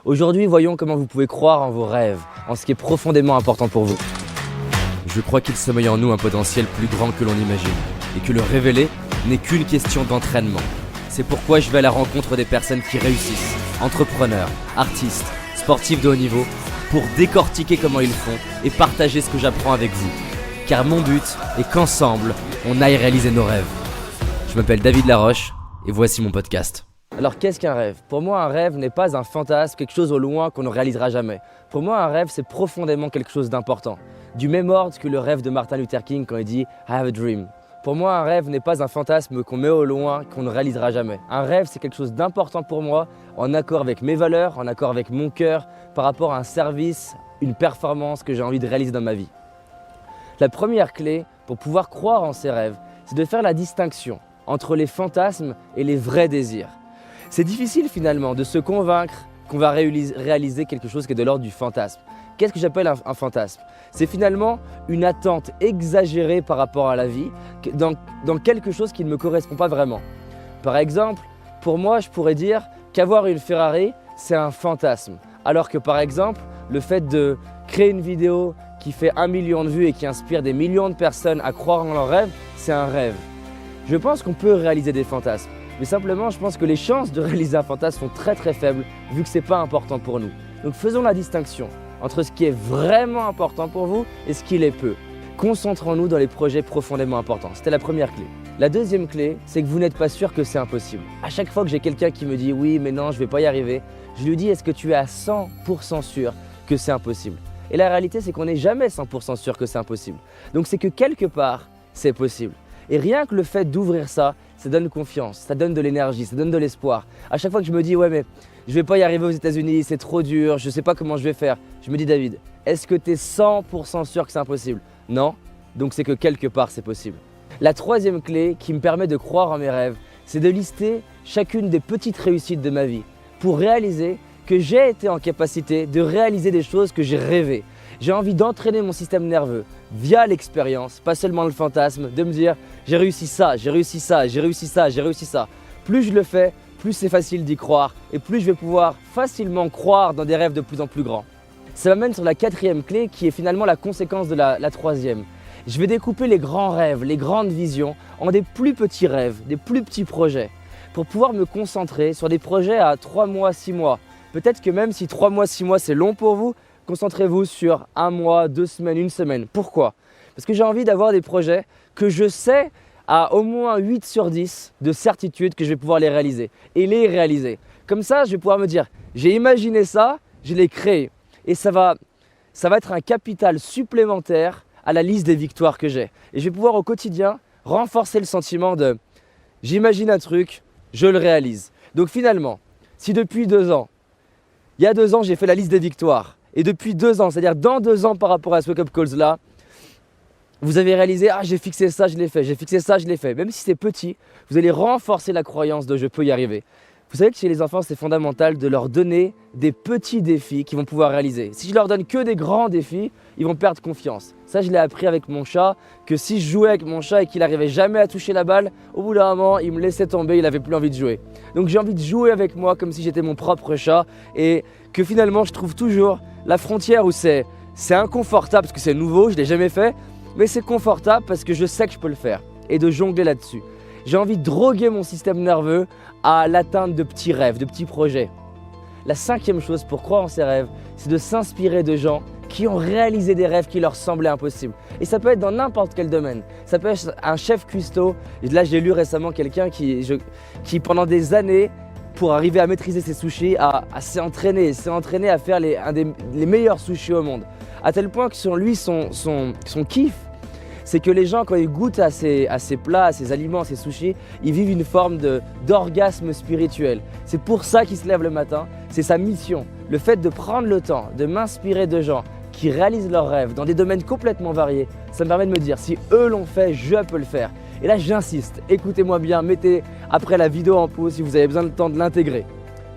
Aujourd'hui, voyons comment vous pouvez croire en vos rêves, en ce qui est profondément important pour vous. Je crois qu'il sommeille en nous un potentiel plus grand que l'on imagine, et que le révéler n'est qu'une question d'entraînement. C'est pourquoi je vais à la rencontre des personnes qui réussissent, entrepreneurs, artistes, sportifs de haut niveau, pour décortiquer comment ils font et partager ce que j'apprends avec vous. Car mon but est qu'ensemble, on aille réaliser nos rêves. Je m'appelle David Laroche, et voici mon podcast. Alors qu'est-ce qu'un rêve? Pour moi, un rêve n'est pas un fantasme, quelque chose au loin qu'on ne réalisera jamais. Pour moi, un rêve, c'est profondément quelque chose d'important. Du même ordre que le rêve de Martin Luther King quand il dit « I have a dream ». Pour moi, un rêve n'est pas un fantasme qu'on met au loin, qu'on ne réalisera jamais. Un rêve, c'est quelque chose d'important pour moi, en accord avec mes valeurs, en accord avec mon cœur, par rapport à un service, une performance que j'ai envie de réaliser dans ma vie. La première clé pour pouvoir croire en ses rêves, c'est de faire la distinction entre les fantasmes et les vrais désirs. C'est difficile finalement de se convaincre qu'on va réaliser quelque chose qui est de l'ordre du fantasme. Qu'est-ce que j'appelle un fantasme? C'est finalement une attente exagérée par rapport à la vie dans quelque chose qui ne me correspond pas vraiment. Par exemple, pour moi, je pourrais dire qu'avoir une Ferrari, c'est un fantasme. Alors que par exemple, le fait de créer une vidéo qui fait 1 million de vues et qui inspire des millions de personnes à croire en leurs rêves, c'est un rêve. Je pense qu'on peut réaliser des fantasmes. Mais simplement, je pense que les chances de réaliser un fantasme sont très faibles vu que ce n'est pas important pour nous. Donc faisons la distinction entre ce qui est vraiment important pour vous et ce qui l'est peu. Concentrons-nous dans les projets profondément importants. C'était la première clé. La deuxième clé, c'est que vous n'êtes pas sûr que c'est impossible. À chaque fois que j'ai quelqu'un qui me dit « oui, mais non, je ne vais pas y arriver », je lui dis « est-ce que tu es à 100% sûr que c'est impossible ?» Et la réalité, c'est qu'on n'est jamais 100% sûr que c'est impossible. Donc c'est que quelque part, c'est possible. Et rien que le fait d'ouvrir ça donne confiance, ça donne de l'énergie, ça donne de l'espoir. À chaque fois que je me dis « ouais mais je vais pas y arriver aux États-Unis, c'est trop dur, je sais pas comment je vais faire », je me dis « David, est-ce que tu es 100% sûr que c'est impossible ?» Non, donc c'est que quelque part c'est possible. La troisième clé qui me permet de croire en mes rêves, c'est de lister chacune des petites réussites de ma vie pour réaliser que j'ai été en capacité de réaliser des choses que j'ai rêvées. J'ai envie d'entraîner mon système nerveux via l'expérience, pas seulement le fantasme, de me dire j'ai réussi ça, j'ai réussi ça, j'ai réussi ça, j'ai réussi ça. Plus je le fais, plus c'est facile d'y croire et plus je vais pouvoir facilement croire dans des rêves de plus en plus grands. Ça m'amène sur la quatrième clé qui est finalement la conséquence de la troisième. Je vais découper les grands rêves, les grandes visions en des plus petits rêves, des plus petits projets pour pouvoir me concentrer sur des projets à 3 mois, 6 mois. Peut-être que même si 3 mois, 6 mois c'est long pour vous, concentrez-vous sur 1 mois, 2 semaines, 1 semaine. Pourquoi? Parce que j'ai envie d'avoir des projets que je sais à au moins 8 sur 10 de certitude que je vais pouvoir les réaliser et les réaliser. Comme ça, je vais pouvoir me dire, j'ai imaginé ça, je l'ai créé. Et ça va être un capital supplémentaire à la liste des victoires que j'ai. Et je vais pouvoir au quotidien renforcer le sentiment de j'imagine un truc, je le réalise. Donc finalement, si depuis 2 ans, il y a 2 ans, j'ai fait la liste des victoires, et depuis 2 ans, c'est-à-dire dans 2 ans par rapport à ce Wake Up Calls là, vous avez réalisé « ah, j'ai fixé ça, je l'ai fait, j'ai fixé ça, je l'ai fait ». Même si c'est petit, vous allez renforcer la croyance de « je peux y arriver ». Vous savez que chez les enfants, c'est fondamental de leur donner des petits défis qu'ils vont pouvoir réaliser. Si je leur donne que des grands défis, ils vont perdre confiance. Ça, je l'ai appris avec mon chat, que si je jouais avec mon chat et qu'il n'arrivait jamais à toucher la balle, au bout d'un moment, il me laissait tomber, il n'avait plus envie de jouer. Donc j'ai envie de jouer avec moi comme si j'étais mon propre chat et que finalement, je trouve toujours la frontière où c'est inconfortable parce que c'est nouveau, je ne l'ai jamais fait, mais c'est confortable parce que je sais que je peux le faire et de jongler là-dessus. J'ai envie de droguer mon système nerveux à l'atteinte de petits rêves, de petits projets. La 5e chose pour croire en ses rêves, c'est de s'inspirer de gens qui ont réalisé des rêves qui leur semblaient impossibles. Et ça peut être dans n'importe quel domaine. Ça peut être un chef cuistot. Et là, j'ai lu récemment quelqu'un qui pendant des années, pour arriver à maîtriser ses sushis, s'est entraîné à faire les meilleurs sushis au monde. À tel point que sur lui, son kiff, c'est que les gens, quand ils goûtent à ces plats, à ces aliments, à ces sushis, ils vivent une forme d'orgasme spirituel. C'est pour ça qu'ils se lèvent le matin, c'est sa mission. Le fait de prendre le temps, de m'inspirer de gens qui réalisent leurs rêves dans des domaines complètement variés, ça me permet de me dire, si eux l'ont fait, je peux le faire. Et là, j'insiste, écoutez-moi bien, mettez après la vidéo en pause si vous avez besoin de temps de l'intégrer.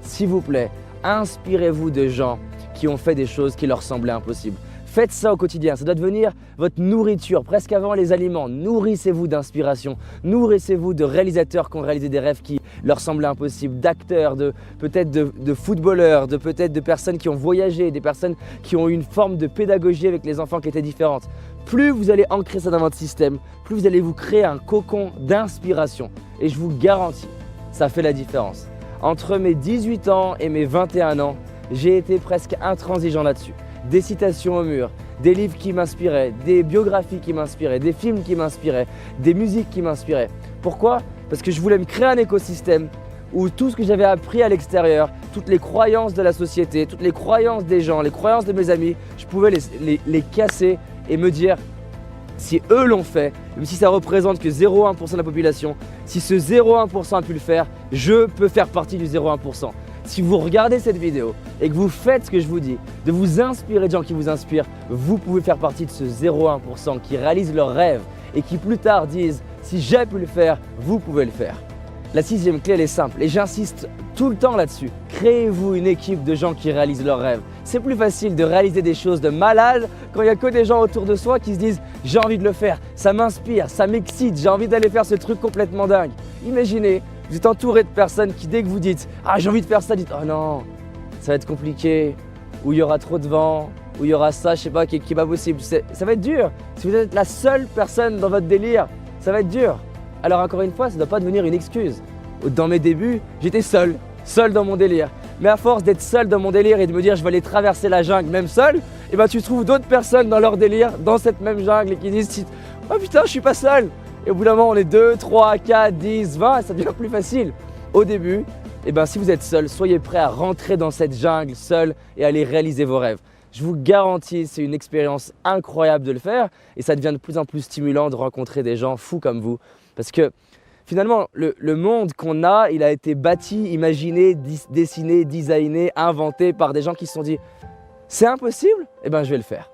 S'il vous plaît, inspirez-vous de gens qui ont fait des choses qui leur semblaient impossibles. Faites ça au quotidien, ça doit devenir votre nourriture, presque avant les aliments. Nourrissez-vous d'inspiration, nourrissez-vous de réalisateurs qui ont réalisé des rêves qui leur semblaient impossibles, d'acteurs, peut-être de footballeurs, peut-être de personnes qui ont voyagé, des personnes qui ont eu une forme de pédagogie avec les enfants qui étaient différentes. Plus vous allez ancrer ça dans votre système, plus vous allez vous créer un cocon d'inspiration. Et je vous garantis, ça fait la différence. Entre mes 18 ans et mes 21 ans, j'ai été presque intransigeant là-dessus. Des citations au mur, des livres qui m'inspiraient, des biographies qui m'inspiraient, des films qui m'inspiraient, des musiques qui m'inspiraient. Pourquoi? Parce que je voulais me créer un écosystème où tout ce que j'avais appris à l'extérieur, toutes les croyances de la société, toutes les croyances des gens, les croyances de mes amis, je pouvais les casser et me dire, si eux l'ont fait, même si ça représente que 0,1% de la population, si ce 0,1% a pu le faire, je peux faire partie du 0,1%. Si vous regardez cette vidéo et que vous faites ce que je vous dis, de vous inspirer de gens qui vous inspirent, vous pouvez faire partie de ce 0,1% qui réalisent leurs rêves et qui plus tard disent « si j'ai pu le faire, vous pouvez le faire ». La 6e clé, elle est simple et j'insiste tout le temps là-dessus. Créez-vous une équipe de gens qui réalisent leurs rêves. C'est plus facile de réaliser des choses de malade quand il n'y a que des gens autour de soi qui se disent « j'ai envie de le faire, ça m'inspire, ça m'excite, j'ai envie d'aller faire ce truc complètement dingue ». Imaginez, vous êtes entouré de personnes qui, dès que vous dites « ah, j'ai envie de faire ça », dites « oh non, ça va être compliqué », ou il y aura trop de vent, ou il y aura ça, je sais pas, qui est pas possible. Ça va être dur. Si vous êtes la seule personne dans votre délire, ça va être dur. Alors encore une fois, ça ne doit pas devenir une excuse. Dans mes débuts, j'étais seul dans mon délire. Mais à force d'être seul dans mon délire et de me dire je vais aller traverser la jungle même seul, et ben tu trouves d'autres personnes dans leur délire, dans cette même jungle et qui disent oh putain, je suis pas seul. Et au bout d'un moment, on est 2, 3, 4, 10, 20 et ça devient plus facile. Au début, et ben si vous êtes seul, soyez prêt à rentrer dans cette jungle seul et aller réaliser vos rêves. Je vous garantis, c'est une expérience incroyable de le faire et ça devient de plus en plus stimulant de rencontrer des gens fous comme vous. Parce que finalement, le monde qu'on a, il a été bâti, imaginé, dessiné, designé, inventé par des gens qui se sont dit « c'est impossible, eh ben je vais le faire ».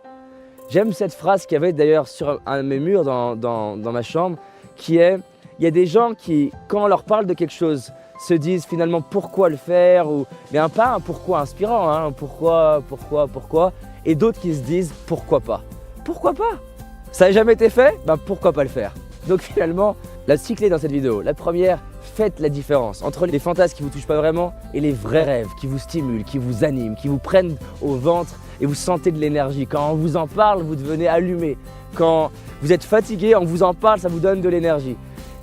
J'aime cette phrase qu'il y avait d'ailleurs sur un de mes murs dans ma chambre, qui est « il y a des gens qui, quand on leur parle de quelque chose, se disent finalement pourquoi le faire, mais pas un pourquoi inspirant, hein, pourquoi, et d'autres qui se disent pourquoi pas. Pourquoi pas? Ça n'a jamais été fait, ben pourquoi pas le faire? Donc finalement, la 6 clés dans cette vidéo. La première, faites la différence entre les fantasmes qui ne vous touchent pas vraiment et les vrais rêves qui vous stimulent, qui vous animent, qui vous prennent au ventre et vous sentez de l'énergie. Quand on vous en parle, vous devenez allumé. Quand vous êtes fatigué, on vous en parle, ça vous donne de l'énergie.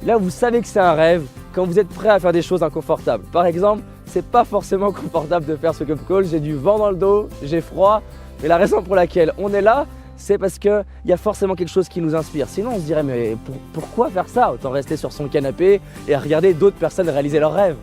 Là, vous savez que c'est un rêve quand vous êtes prêt à faire des choses inconfortables. Par exemple, c'est pas forcément confortable de faire ce cup call. J'ai du vent dans le dos, j'ai froid. Mais la raison pour laquelle on est là, c'est parce qu'il y a forcément quelque chose qui nous inspire. Sinon, on se dirait, mais pourquoi faire ça? Autant rester sur son canapé et regarder d'autres personnes réaliser leurs rêves.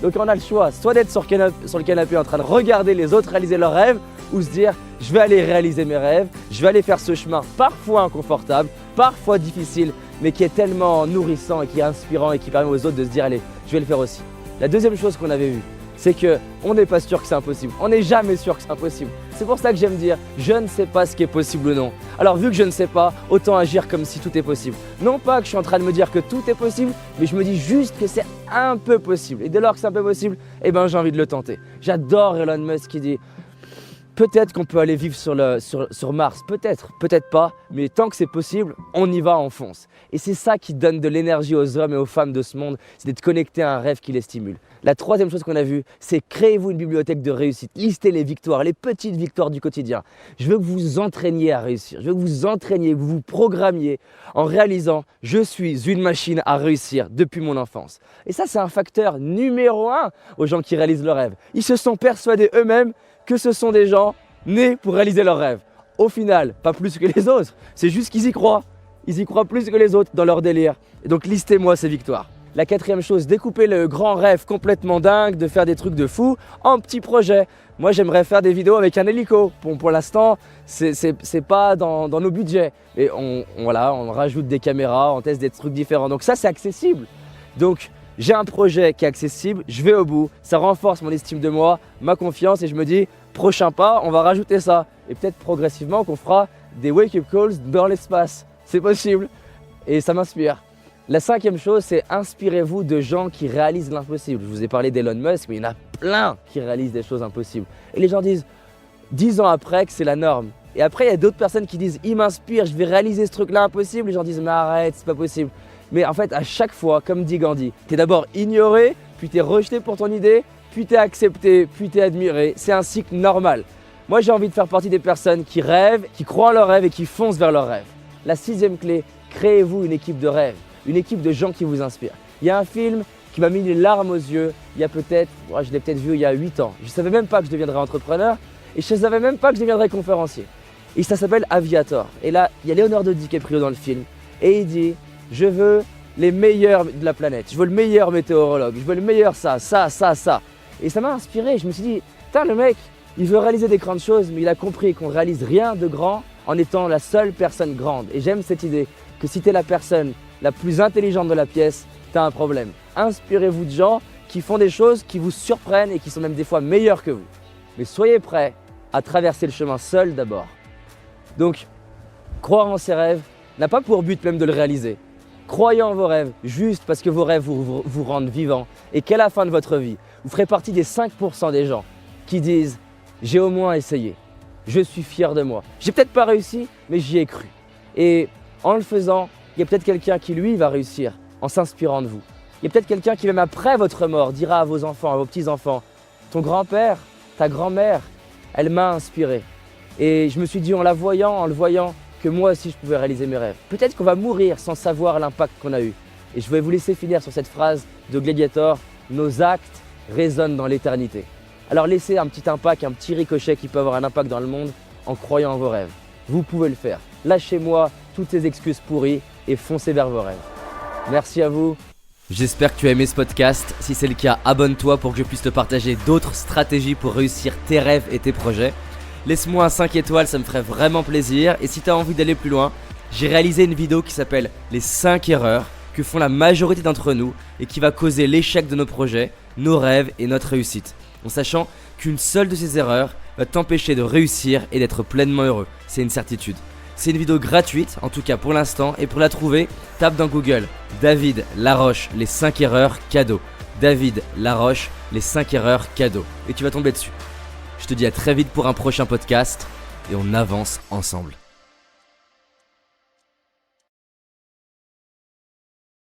Donc on a le choix, soit d'être sur le canapé en train de regarder les autres réaliser leurs rêves, ou se dire, je vais aller réaliser mes rêves, je vais aller faire ce chemin parfois inconfortable, parfois difficile, mais qui est tellement nourrissant et qui est inspirant et qui permet aux autres de se dire, allez, je vais le faire aussi. La deuxième chose qu'on avait vue, c'est qu'on n'est pas sûr que c'est impossible. On n'est jamais sûr que c'est impossible. C'est pour ça que j'aime dire, je ne sais pas ce qui est possible ou non. Alors vu que je ne sais pas, autant agir comme si tout est possible. Non pas que je suis en train de me dire que tout est possible, mais je me dis juste que c'est un peu possible. Et dès lors que c'est un peu possible, eh ben j'ai envie de le tenter. J'adore Elon Musk qui dit, peut-être qu'on peut aller vivre sur Mars, peut-être pas, mais tant que c'est possible, on y va, on fonce. Et c'est ça qui donne de l'énergie aux hommes et aux femmes de ce monde, c'est d'être connecté à un rêve qui les stimule. La troisième chose qu'on a vue, c'est créez-vous une bibliothèque de réussite. Listez les victoires, les petites victoires du quotidien. Je veux que vous vous entraîniez à réussir. Je veux que vous entraîniez, que vous vous programmiez en réalisant « je suis une machine à réussir depuis mon enfance ». Et ça, c'est un facteur numéro 1 aux gens qui réalisent leurs rêves. Ils se sont persuadés eux-mêmes que ce sont des gens nés pour réaliser leurs rêves. Au final, pas plus que les autres. C'est juste qu'ils y croient. Ils y croient plus que les autres dans leur délire. Et donc, listez-moi ces victoires. La quatrième chose, découpez le grand rêve complètement dingue de faire des trucs de fou en petits projets. Moi, j'aimerais faire des vidéos avec un hélico. Bon, pour l'instant, c'est pas dans nos budgets. Et on rajoute des caméras, on teste des trucs différents. Donc ça, c'est accessible. Donc, j'ai un projet qui est accessible, je vais au bout. Ça renforce mon estime de moi, ma confiance et je me dis, prochain pas, on va rajouter ça. Et peut-être progressivement qu'on fera des wake-up calls dans l'espace. C'est possible. Et ça m'inspire. La cinquième chose, c'est inspirez-vous de gens qui réalisent l'impossible. Je vous ai parlé d'Elon Musk, mais il y en a plein qui réalisent des choses impossibles. Et les gens disent 10 ans après que c'est la norme. Et après, il y a d'autres personnes qui disent « il m'inspire, je vais réaliser ce truc-là impossible ». Les gens disent « mais arrête, c'est pas possible ». Mais en fait, à chaque fois, comme dit Gandhi, t'es d'abord ignoré, puis t'es rejeté pour ton idée, puis t'es accepté, puis t'es admiré. C'est un cycle normal. Moi, j'ai envie de faire partie des personnes qui rêvent, qui croient en leurs rêves et qui foncent vers leurs rêves. La 6e clé, créez-vous une équipe de rêve, une équipe de gens qui vous inspirent. Il y a un film qui m'a mis les larmes aux yeux, il y a peut-être, je l'ai peut-être vu il y a 8 ans. Je ne savais même pas que je deviendrais entrepreneur et je ne savais même pas que je deviendrais conférencier. Et ça s'appelle Aviator. Et là, il y a Leonardo DiCaprio dans le film et il dit « je veux les meilleurs de la planète, je veux le meilleur météorologue, je veux le meilleur ça. » Et ça m'a inspiré, je me suis dit « putain, le mec, il veut réaliser des grandes choses, mais il a compris qu'on ne réalise rien de grand en étant la seule personne grande. » Et j'aime cette idée que si tu es la personne la plus intelligente de la pièce, tu as un problème. Inspirez-vous de gens qui font des choses qui vous surprennent et qui sont même des fois meilleurs que vous. Mais soyez prêts à traverser le chemin seul d'abord. Donc, croire en ses rêves n'a pas pour but même de le réaliser. Croyez en vos rêves juste parce que vos rêves vous rendent vivant et qu'à la fin de votre vie, vous ferez partie des 5% des gens qui disent « j'ai au moins essayé, je suis fier de moi. J'ai peut-être pas réussi, mais j'y ai cru. » Et en le faisant, il y a peut-être quelqu'un qui lui va réussir en s'inspirant de vous. Il y a peut-être quelqu'un qui même après votre mort dira à vos enfants, à vos petits-enfants « ton grand-père, ta grand-mère, elle m'a inspiré. » Et je me suis dit en le voyant, que moi aussi je pouvais réaliser mes rêves. Peut-être qu'on va mourir sans savoir l'impact qu'on a eu. Et je vais vous laisser finir sur cette phrase de Gladiator, « nos actes résonnent dans l'éternité ». Alors laissez un petit impact, un petit ricochet qui peut avoir un impact dans le monde en croyant en vos rêves. Vous pouvez le faire. Lâchez-moi toutes ces excuses pourries et foncez vers vos rêves. Merci à vous. J'espère que tu as aimé ce podcast. Si c'est le cas, abonne-toi pour que je puisse te partager d'autres stratégies pour réussir tes rêves et tes projets. Laisse-moi un 5 étoiles, ça me ferait vraiment plaisir. Et si tu as envie d'aller plus loin, j'ai réalisé une vidéo qui s'appelle « Les 5 erreurs que font la majorité d'entre nous et qui va causer l'échec de nos projets, nos rêves et notre réussite. » En sachant qu'une seule de ces erreurs va t'empêcher de réussir et d'être pleinement heureux. C'est une certitude. C'est une vidéo gratuite, en tout cas pour l'instant, et pour la trouver, tape dans Google David Laroche, les 5 erreurs cadeaux. David Laroche, les 5 erreurs cadeaux. Et tu vas tomber dessus. Je te dis à très vite pour un prochain podcast et on avance ensemble.